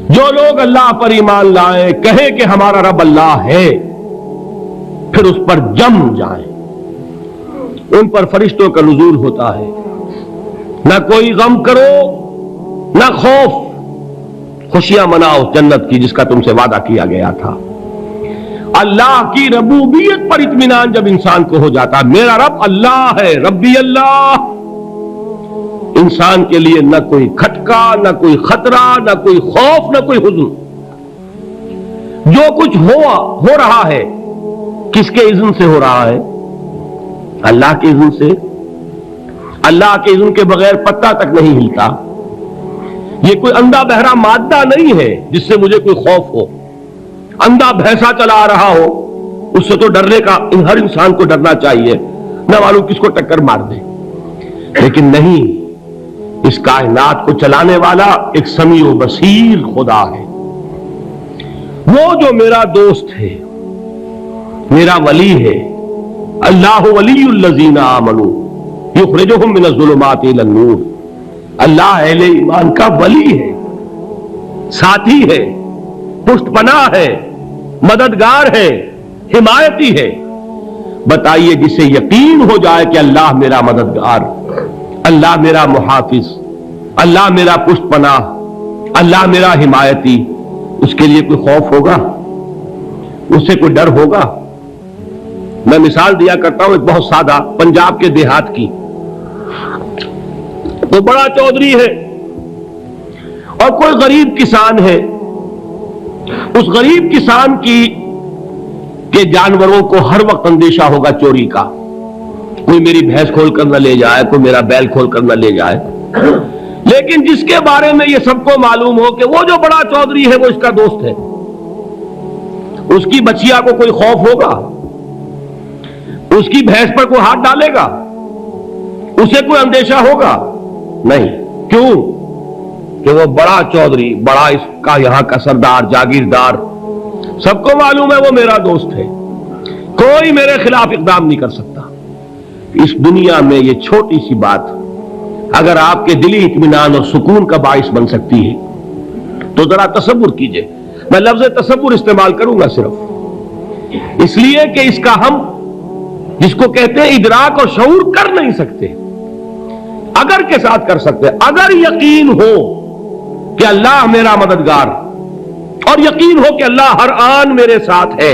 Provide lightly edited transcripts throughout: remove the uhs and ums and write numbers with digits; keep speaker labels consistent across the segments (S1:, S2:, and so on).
S1: جو لوگ اللہ پر ایمان لائیں، کہیں کہ ہمارا رب اللہ ہے، پھر اس پر جم جائیں، ان پر فرشتوں کا نزول ہوتا ہے، نہ کوئی غم کرو نہ خوف، خوشیاں مناؤ جنت کی جس کا تم سے وعدہ کیا گیا تھا۔ اللہ کی ربوبیت پر اطمینان جب انسان کو ہو جاتا، میرا رب اللہ ہے، ربی اللہ، انسان کے لیے نہ کوئی کھٹکا، نہ کوئی خطرہ، نہ کوئی خوف، نہ کوئی حزن۔ جو کچھ ہو رہا ہے کس کے اذن سے ہو رہا ہے؟ اللہ کے اذن سے۔ اللہ کے اذن کے بغیر پتا تک نہیں ہلتا۔ یہ کوئی اندھا بہرا مادہ نہیں ہے جس سے مجھے کوئی خوف ہو۔ اندھا بھینسا چلا آ رہا ہو اس سے تو ڈرنے کا ہر انسان کو ڈرنا چاہیے، نہ معلوم کس کو ٹکر مار دے، لیکن نہیں، اس کائنات کو چلانے والا ایک سمیع و بصیر خدا ہے۔ وہ جو میرا دوست ہے، میرا ولی ہے، اللہ ولی الذین آمنوا یخرجہم من الظلمات الی النور، اللہ اہل ایمان کا ولی ہے، ساتھی ہے، پشت پناہ ہے، مددگار ہے، حمایتی ہے۔ بتائیے جسے یقین ہو جائے کہ اللہ میرا مددگار، اللہ میرا محافظ، اللہ میرا پشت پناہ، اللہ میرا حمایتی، اس کے لیے کوئی خوف ہوگا؟ اس سے کوئی ڈر ہوگا؟ میں مثال دیا کرتا ہوں ایک بہت سادہ، پنجاب کے دیہات کی۔ وہ بڑا چودھری ہے اور کوئی غریب کسان ہے، اس غریب کسان کے جانوروں کو ہر وقت اندیشہ ہوگا چوری کا، کوئی میری بھینس کھول کر نہ لے جائے، کوئی میرا بیل کھول کر نہ لے جائے۔ لیکن جس کے بارے میں یہ سب کو معلوم ہو کہ وہ جو بڑا چودھری ہے وہ اس کا دوست ہے، اس کی بچیا کو کوئی خوف ہوگا؟ اس کی بھینس پر کوئی ہاتھ ڈالے گا؟ اسے کوئی اندیشہ ہوگا؟ نہیں۔ کیوں؟ کہ وہ بڑا چودھری، بڑا اس کا یہاں کا سردار، جاگیردار، سب کو معلوم ہے وہ میرا دوست ہے، کوئی میرے خلاف اقدام نہیں کر سکتا۔ اس دنیا میں یہ چھوٹی سی بات اگر آپ کے دلی اطمینان اور سکون کا باعث بن سکتی ہے تو ذرا تصور کیجئے۔ میں لفظ تصور استعمال کروں گا صرف اس لیے کہ اس کا ہم جس کو کہتے ہیں ادراک اور شعور کر نہیں سکتے، اگر کے ساتھ کر سکتے۔ اگر یقین ہو کہ اللہ میرا مددگار اور یقین ہو کہ اللہ ہر آن میرے ساتھ ہے،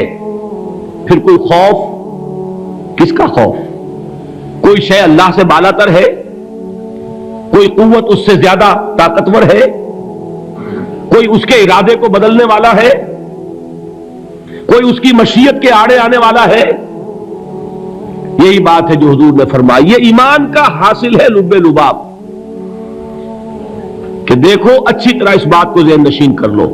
S1: پھر کوئی خوف، کس کا خوف؟ کوئی شے اللہ سے بالا تر ہے؟ کوئی قوت اس سے زیادہ طاقتور ہے؟ کوئی اس کے ارادے کو بدلنے والا ہے؟ کوئی اس کی مشیت کے آڑے آنے والا ہے؟ یہی بات ہے جو حضور نے فرمائی، یہ ایمان کا حاصل ہے لب لباب، کہ دیکھو اچھی طرح اس بات کو ذہن نشین کر لو،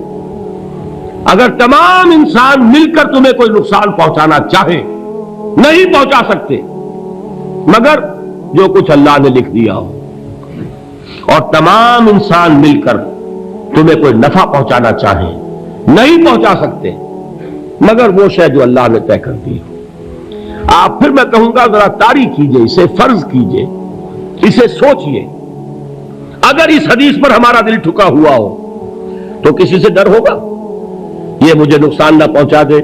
S1: اگر تمام انسان مل کر تمہیں کوئی نقصان پہنچانا چاہے نہیں پہنچا سکتے مگر جو کچھ اللہ نے لکھ دیا ہو، اور تمام انسان مل کر تمہیں کوئی نفع پہنچانا چاہیں نہیں پہنچا سکتے مگر وہ شے جو اللہ نے طے کر دی ہو۔ آپ پھر میں کہوں گا ذرا طاری کیجئے، اسے فرض کیجئے، اسے سوچئے، اگر اس حدیث پر ہمارا دل ٹھکا ہوا ہو تو کسی سے ڈر ہوگا؟ یہ مجھے نقصان نہ پہنچا دے،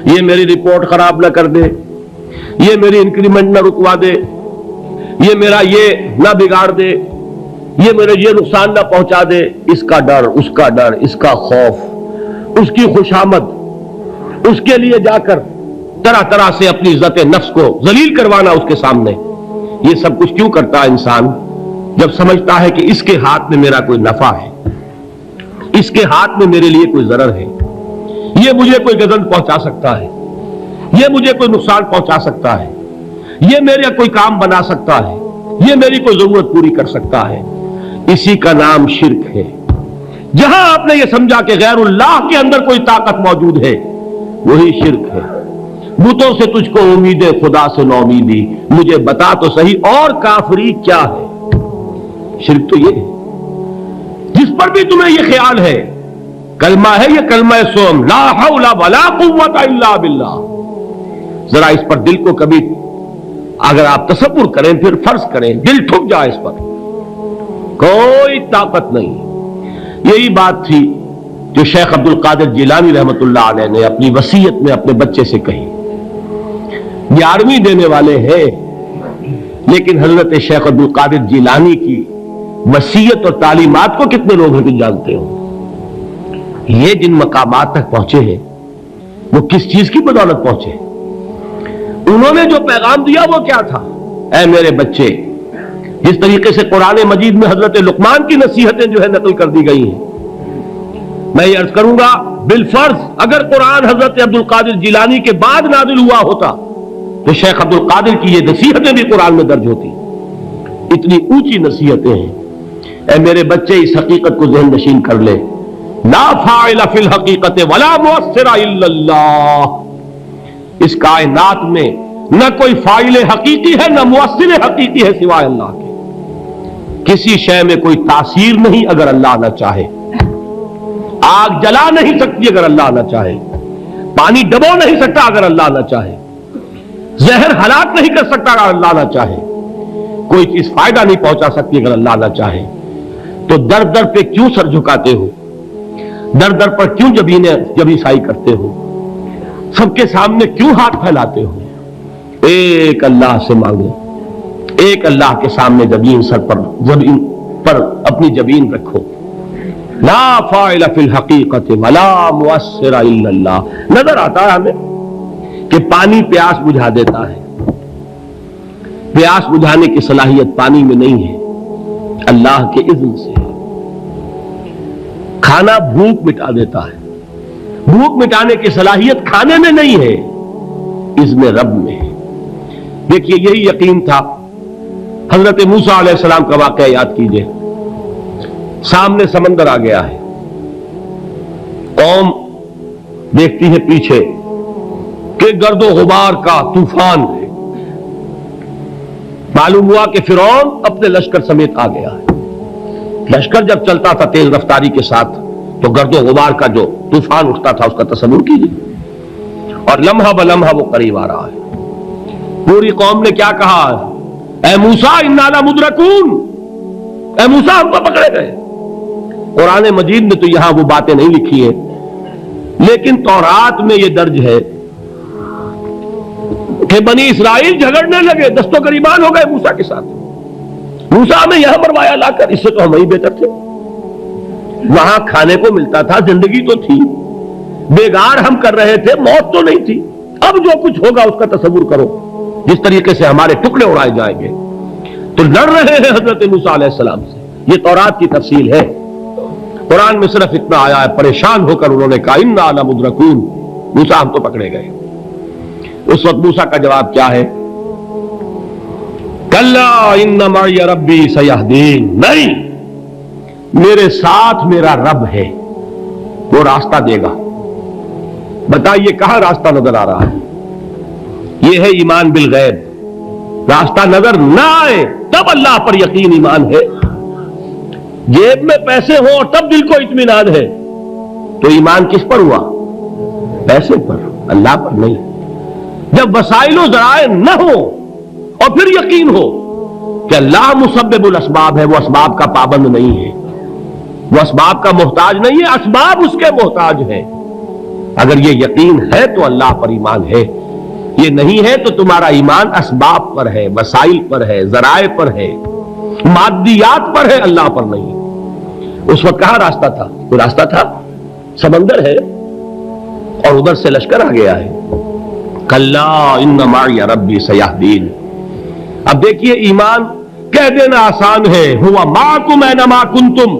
S1: یہ میری رپورٹ خراب نہ کر دے، یہ میری انکریمنٹ نہ رکوا دے، یہ میرا یہ نہ بگاڑ دے، یہ میرے یہ نقصان نہ پہنچا دے۔ اس کا ڈر، اس کا ڈر، اس کا خوف، اس کی خوشامد، اس کے لیے جا کر طرح طرح سے اپنی عزت نفس کو ذلیل کروانا اس کے سامنے، یہ سب کچھ کیوں کرتا ہے انسان؟ جب سمجھتا ہے کہ اس کے ہاتھ میں میرا کوئی نفع ہے، اس کے ہاتھ میں میرے لیے کوئی ضرر ہے، یہ مجھے کوئی گزن پہنچا سکتا ہے، یہ مجھے کوئی نقصان پہنچا سکتا ہے، یہ میرا کوئی کام بنا سکتا ہے، یہ میری کوئی ضرورت پوری کر سکتا ہے، اسی کا نام شرک ہے۔ جہاں آپ نے یہ سمجھا کہ غیر اللہ کے اندر کوئی طاقت موجود ہے وہی شرک ہے۔ بتوں سے تجھ کو امید خدا سے نو امیدی، مجھے بتا تو صحیح اور کافری کیا ہے؟ شرک تو یہ ہے جس پر بھی تمہیں یہ خیال ہے، کلمہ ہے یہ کلمہ سوم، لا حول ولا قوت الا باللہ، ذرا اس پر دل کو کبھی اگر آپ تصور کریں، پھر فرض کریں، دل ٹھک جائے اس پر، کوئی طاقت نہیں۔ یہی بات تھی جو شیخ عبد القادر جیلانی رحمۃ اللہ علیہ نے اپنی وصیت میں اپنے بچے سے کہی. 11ویں دینے والے ہیں، لیکن حضرت شیخ عبد القادر جیلانی کی وصیت اور تعلیمات کو کتنے لوگ ہیں جانتے ہو؟ یہ جن مقامات تک پہنچے ہیں وہ کس چیز کی بدولت پہنچے؟ انہوں نے جو پیغام دیا وہ کیا تھا؟ اے میرے بچے، جس طریقے سے قرآن مجید میں حضرت لقمان کی نصیحتیں جو ہے نقل کر دی گئی ہیں، میں یہ عرض کروں گا بالفرض اگر قرآن حضرت عبد القادر جیلانی کے بعد نازل ہوا ہوتا تو شیخ عبد القادر کی یہ نصیحتیں بھی قرآن میں درج ہوتی. اتنی اونچی نصیحتیں ہیں. اے میرے بچے، اس حقیقت کو ذہن نشین کر لے، لا فاعل فی الحقیقت ولا مؤثر الا اللہ. اس کائنات میں نہ کوئی فاعل حقیقی ہے نہ مؤثر حقیقی ہے سوائے اللہ کے. کسی شے میں کوئی تاثیر نہیں اگر اللہ نہ چاہے. آگ جلا نہیں سکتی اگر اللہ نہ چاہے. پانی ڈبو نہیں سکتا اگر اللہ نہ چاہے. زہر ہلاک نہیں کر سکتا اگر اللہ نہ چاہے. کوئی چیز فائدہ نہیں پہنچا سکتی اگر اللہ نہ چاہے. تو در در پہ کیوں سر جھکاتے ہو؟ در در پر کیوں جبیں سائی کرتے ہو؟ سب کے سامنے کیوں ہاتھ پھیلاتے ہو؟ ایک اللہ سے مانگو، ایک اللہ کے سامنے زمین پر اپنی جبین رکھو. لا فاعل فی الحقیقت ولا مؤثر الا اللہ. نظر آتا ہے ہمیں کہ پانی پیاس بجھا دیتا ہے. پیاس بجھانے کی صلاحیت پانی میں نہیں ہے، اللہ کے اذن سے. کھانا بھوک مٹا دیتا ہے، بھوک مٹانے کی صلاحیت کھانے میں نہیں ہے، اذن رب میں ہے. دیکھیے یہی یقین تھا. حضرت موسیٰ علیہ السلام کا واقعہ یاد کیجئے. سامنے سمندر آ گیا ہے، قوم دیکھتی ہے پیچھے کہ گرد و غبار کا طوفان ہے. معلوم ہوا کہ فرعون اپنے لشکر سمیت آ گیا ہے. لشکر جب چلتا تھا تیز رفتاری کے ساتھ تو گرد و غبار کا جو طوفان اٹھتا تھا اس کا تصور کیجیے. اور لمحہ بلمحہ وہ قریب آ رہا ہے. پوری قوم نے کیا کہا؟ اے موسیٰ انا لمدرکون، اے موسیٰ ہم تو پکڑے گئے. قرآن مجید میں تو یہاں وہ باتیں نہیں لکھی ہیں، لیکن تورات میں یہ درج ہے کہ بنی اسرائیل جھگڑنے لگے، دست و گریبان ہو گئے موسیٰ کے ساتھ. موسیٰ ہمیں یہاں مروایا لا کر، اس سے تو ہم ہی بہتر تھے. وہاں کھانے کو ملتا تھا، زندگی تو تھی، بیگار ہم کر رہے تھے، موت تو نہیں تھی. اب جو کچھ ہوگا اس کا تصور کرو، جس طریقے سے ہمارے ٹکڑے اڑائے جائیں گے. تو لڑ رہے ہیں حضرت موسیٰ علیہ السلام سے. یہ تورات کی تفصیل ہے. قرآن میں صرف اتنا آیا ہے، پریشان ہو کر انہوں نے کہا انا لمدرکون، موسیٰ ہم تو پکڑے گئے. اس وقت موسیٰ کا جواب کیا ہے؟ کلا ان معی ربی سیہدین. نہیں، میرے ساتھ میرا رب ہے، وہ راستہ دے گا. بتائیے کہاں راستہ نظر آ رہا ہے؟ یہ ہے ایمان بالغیب. راستہ نظر نہ آئے تب اللہ پر یقین ایمان ہے. جیب میں پیسے ہوں اور تب دل کو اطمینان ہے تو ایمان کس پر ہوا؟ پیسے پر، اللہ پر نہیں. جب وسائل و ذرائع نہ ہو اور پھر یقین ہو کہ اللہ مسبب الاسباب ہے، وہ اسباب کا پابند نہیں ہے، وہ اسباب کا محتاج نہیں ہے، اسباب اس کے محتاج ہے. اگر یہ یقین ہے تو اللہ پر ایمان ہے. یہ نہیں ہے تو تمہارا ایمان اسباب پر ہے، وسائل پر ہے، ذرائع پر ہے، مادیات پر ہے، اللہ پر نہیں. اس وقت کہاں راستہ تھا؟ کوئی راستہ تھا؟ سمندر ہے اور ادھر سے لشکر آ گیا ہے. کلا ان معی ربی سیہدین. اب دیکھیے ایمان کہہ دینا آسان ہے، ہوا معکم اینما کنتم،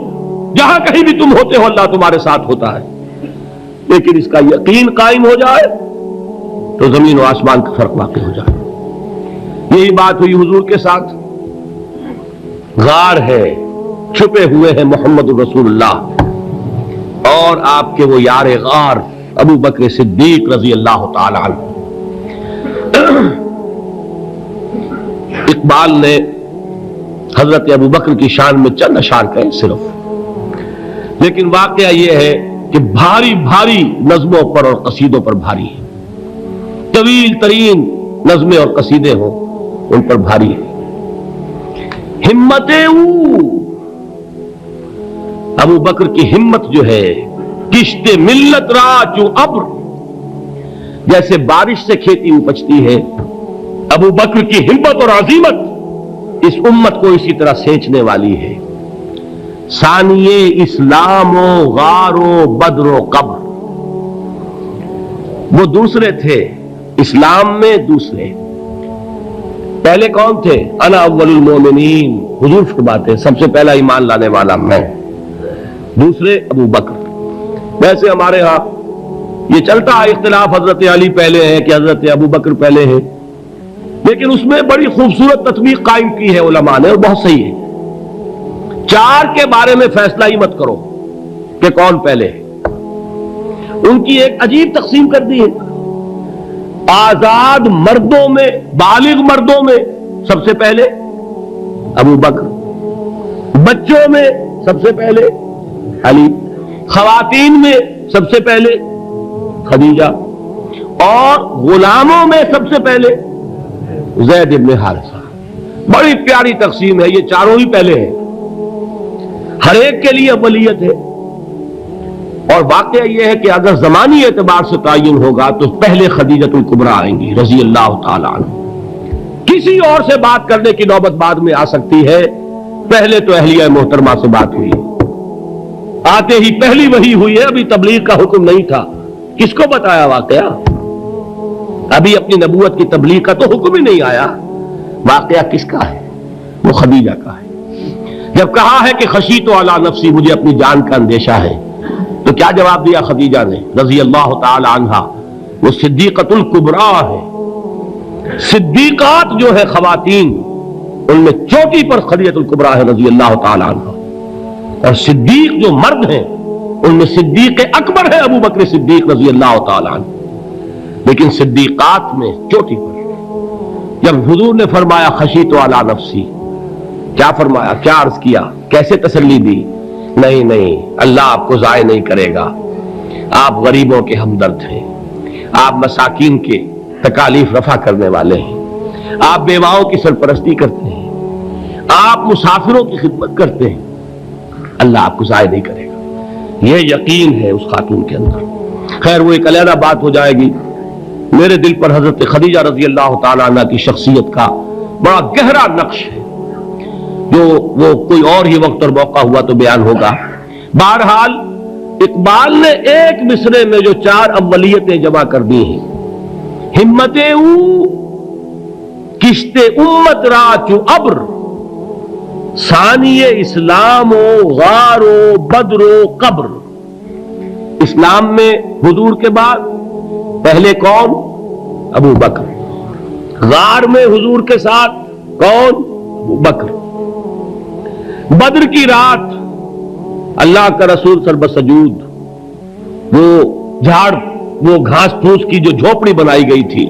S1: جہاں کہیں بھی تم ہوتے ہو اللہ تمہارے ساتھ ہوتا ہے. لیکن اس کا یقین قائم ہو جائے تو زمین و آسمان کا فرق واقع ہو جائے. یہی بات ہوئی حضور کے ساتھ. غار ہے، چھپے ہوئے ہیں محمد رسول اللہ اور آپ کے وہ یار غار ابو بکر صدیق رضی اللہ تعالی عنہ. اقبال نے حضرت ابو بکر کی شان میں چند اشعار کہے صرف، لیکن واقعہ یہ ہے کہ بھاری بھاری نظموں پر اور قصیدوں پر بھاری ہے. طویل ترین نظمیں اور قصیدے ہوں ان پر بھاری ہے. ہمت ابو بکر کی ہمت جو ہے کشت ملت را چو ابر، جیسے بارش سے کھیتی اپجتی ہے، ابو بکر کی ہمت اور عزیمت اس امت کو اسی طرح سینچنے والی ہے۔ ثانیے اسلام و غار و بدر و قبر، وہ دوسرے تھے اسلام میں، دوسرے پہلے کون تھے؟ انا اول المومنین، حضور فرماتے سب سے پہلا ایمان لانے والا میں، دوسرے ابو بکر۔ ویسے ہمارے ہاں یہ چلتا ہے اختلاف، حضرت علی پہلے ہے کہ حضرت ابو بکر پہلے ہے، لیکن اس میں بڑی خوبصورت تطبیق قائم کی ہے علماء نے، اور بہت صحیح ہے۔ چار کے بارے میں فیصلہ ہی مت کرو کہ کون پہلے ہے، ان کی ایک عجیب تقسیم کر دی ہے۔ آزاد مردوں میں، بالغ مردوں میں سب سے پہلے ابو بکر، بچوں میں سب سے پہلے علی، خواتین میں سب سے پہلے خدیجہ، اور غلاموں میں سب سے پہلے زید بن حارثہ۔ بڑی پیاری تقسیم ہے، یہ چاروں ہی پہلے ہیں، ہر ایک کے لیے اولیت ہے۔ اور واقعہ یہ ہے کہ اگر زمانی اعتبار سے تعین ہوگا تو پہلے خدیجۃ الکبریٰ آئیں گی رضی اللہ تعالی عنہ، کسی اور سے بات کرنے کی نوبت بعد میں آ سکتی ہے، پہلے تو اہلیہ محترمہ سے بات ہوئی، آتے ہی پہلی وحی ہوئی ہے، ابھی تبلیغ کا حکم نہیں تھا، کس کو بتایا واقعہ؟ ابھی اپنی نبوت کی تبلیغ کا تو حکم ہی نہیں آیا، واقعہ کس کا ہے؟ وہ خدیجہ کا ہے۔ جب کہا ہے کہ خشیت علی نفسی، مجھے اپنی جان کا اندیشہ ہے، تو کیا جواب دیا خدیجہ نے رضی اللہ تعالی عنہا؟ وہ صدیقۃ الکبریٰ ہے، صدیقات جو ہے خواتین ان میں چوٹی پر خدیجۃ الکبریٰ ہے رضی اللہ تعالی عنہا، اور صدیق جو مرد ہیں ان میں صدیق اکبر ہے ابو بکر صدیق رضی اللہ تعالی عنہ، لیکن صدیقات میں چوٹی پر۔ جب حضور نے فرمایا خشیت علی نفسی، کیا فرمایا، کیا عرض کیا، کیسے تسلی دی؟ نہیں نہیں، اللہ آپ کو ضائع نہیں کرے گا، آپ غریبوں کے ہمدرد ہیں، آپ مساکین کے تکالیف رفع کرنے والے ہیں، آپ بیواؤں کی سرپرستی کرتے ہیں، آپ مسافروں کی خدمت کرتے ہیں، اللہ آپ کو ضائع نہیں کرے گا۔ یہ یقین ہے اس خاتون کے اندر۔ خیر وہ ایک علیحدہ بات ہو جائے گی۔ میرے دل پر حضرت خدیجہ رضی اللہ تعالی عنہ کی شخصیت کا بڑا گہرا نقش ہے، جو وہ کوئی اور ہی وقت اور موقع ہوا تو بیان ہوگا۔ بہرحال اقبال نے ایک مصرے میں جو چار اولیتیں جمع کر دی ہیں، ہمت او کشت امت را چو ابر، ثانی اسلام و غار و بدر و قبر۔ اسلام میں حضور کے بعد پہلے کون؟ ابو بکر۔ غار میں حضور کے ساتھ کون؟ ابو بکر۔ بدر کی رات اللہ کا رسول سر بسجود، وہ گھاس پھوس کی جو جھوپڑی بنائی گئی تھی،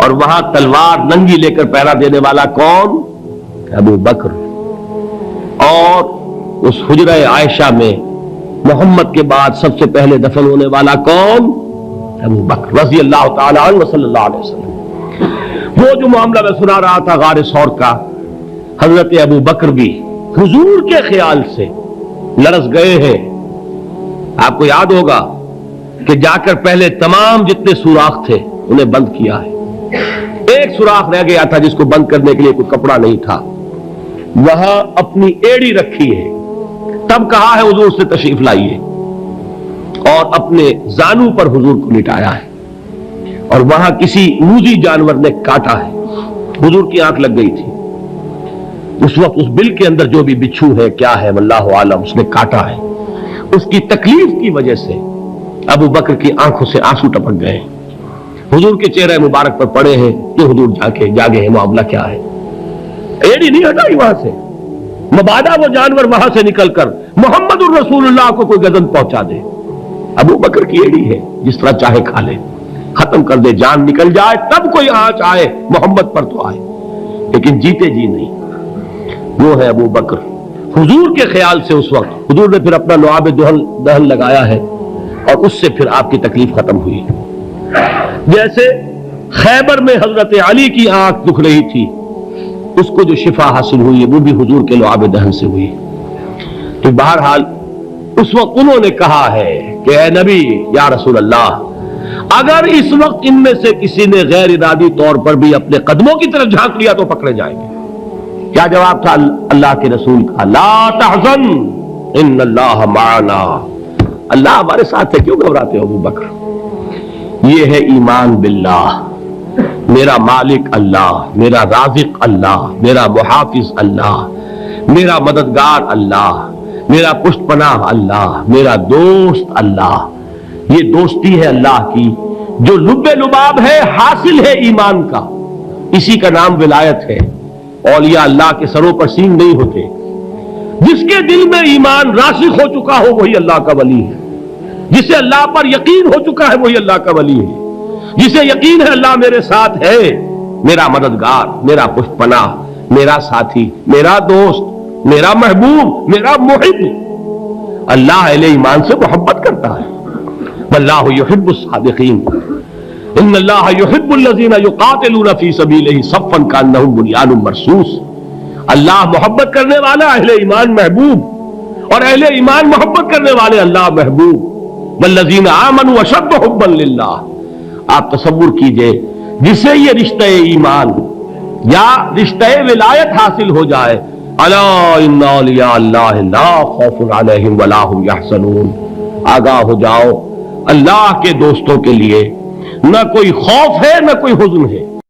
S1: اور وہاں تلوار ننگی لے کر پہرا دینے والا کون؟ ابو بکر۔ اور اس حجرہ عائشہ میں محمد کے بعد سب سے پہلے دفن ہونے والا کون؟ ابو بکر رضی اللہ تعالی عنہ صلی اللہ علیہ وسلم۔ وہ جو معاملہ میں سنا رہا تھا غار ثور کا، حضرت ابو بکر بھی حضور کے خیال سے لرز گئے ہیں۔ آپ کو یاد ہوگا کہ جا کر پہلے تمام جتنے سوراخ تھے انہیں بند کیا ہے، ایک سوراخ رہ گیا تھا جس کو بند کرنے کے لیے کوئی کپڑا نہیں تھا، وہاں اپنی ایڑی رکھی ہے، تب کہا ہے حضور سے تشریف لائیے، اور اپنے زانو پر حضور کو لٹایا ہے، اور وہاں کسی موذی جانور نے کاٹا ہے، حضور کی آنکھ لگ گئی تھی، اس وقت اس بل کے اندر جو بھی بچھو ہے کیا ہے واللہ عالم، اس نے کاٹا ہے، اس کی تکلیف کی وجہ سے ابو بکر کی آنکھوں سے آنسو ٹپک گئے، حضور کے چہرے مبارک پر پڑے ہیں کہ حضور جاگے ہیں، معاملہ کیا ہے؟ ایڑی نہیں ہٹائی وہاں سے، مبادا وہ جانور وہاں سے نکل کر محمد الرسول اللہ کو کوئی گزن پہنچا دے، ابو بکر کی ایڑی ہے، جس طرح چاہے کھا لے، ختم کر دے، جان نکل جائے تب کوئی آنچ آئے، محمد پر تو آئے، لیکن جیتے جی نہیں۔ وہ ہے ابو بکر۔ حضور کے خیال سے اس وقت حضور نے پھر اپنا لعاب دہن لگایا ہے، اور اس سے پھر آپ کی تکلیف ختم ہوئی۔ جیسے خیبر میں حضرت علی کی آنکھ دکھ رہی تھی، اس کو جو شفا حاصل ہوئی وہ بھی حضور کے لعاب دہن سے ہوئی۔ تو بہرحال اس وقت انہوں نے کہا ہے کہ اے نبی یا رسول اللہ، اگر اس وقت ان میں سے کسی نے غیر ارادی طور پر بھی اپنے قدموں کی طرف جھانک لیا تو پکڑے جائیں گے۔ کیا جواب تھا اللہ کے رسول کا؟ لا تحزن ان اللہ معنا، اللہ ہمارے ساتھ ہے، کیوں گھبراتے ہو ابو بکر؟ یہ ہے ایمان باللہ، میرا مالک اللہ، میرا رازق اللہ، میرا محافظ اللہ، میرا مددگار اللہ، میرا پشت پناہ اللہ، میرا دوست اللہ۔ یہ دوستی ہے اللہ کی جو لب لباب ہے، حاصل ہے ایمان کا، اسی کا نام ولایت ہے۔ اولیاء اللہ کے سروں پر سینگ نہیں ہوتے، جس کے دل میں ایمان راسخ ہو چکا ہو وہی اللہ کا ولی ہے، جسے اللہ پر یقین ہو چکا ہے وہی اللہ کا ولی ہے، جسے یقین ہے اللہ میرے ساتھ ہے، میرا مددگار، میرا پشت پناہ، میرا ساتھی، میرا دوست، میرا محبوب، میرا محب۔ اللہ اہل ایمان سے محبت کرتا ہے۔ واللہ یحب الصادقین، ان اللہ یحب الذین یقاتلون فی سبیلہ صفا کانہم بنیان مرصوص۔ اللہ محبت کرنے والا، اہل ایمان محبوب، اور اہل ایمان محبت کرنے والے اللہ محبوب۔ والذین آمنوا اشد حبا للہ۔ آپ تصور کیجئے جسے یہ رشتہ ایمان یا رشتہ ولایت حاصل ہو جائے، الا ان اولیاء اللہ لا خوف علیہم ولا هم یحزنون، آگاہ ہو جاؤ، اللہ کے دوستوں کے لیے نہ کوئی خوف ہے نہ کوئی حزن ہے۔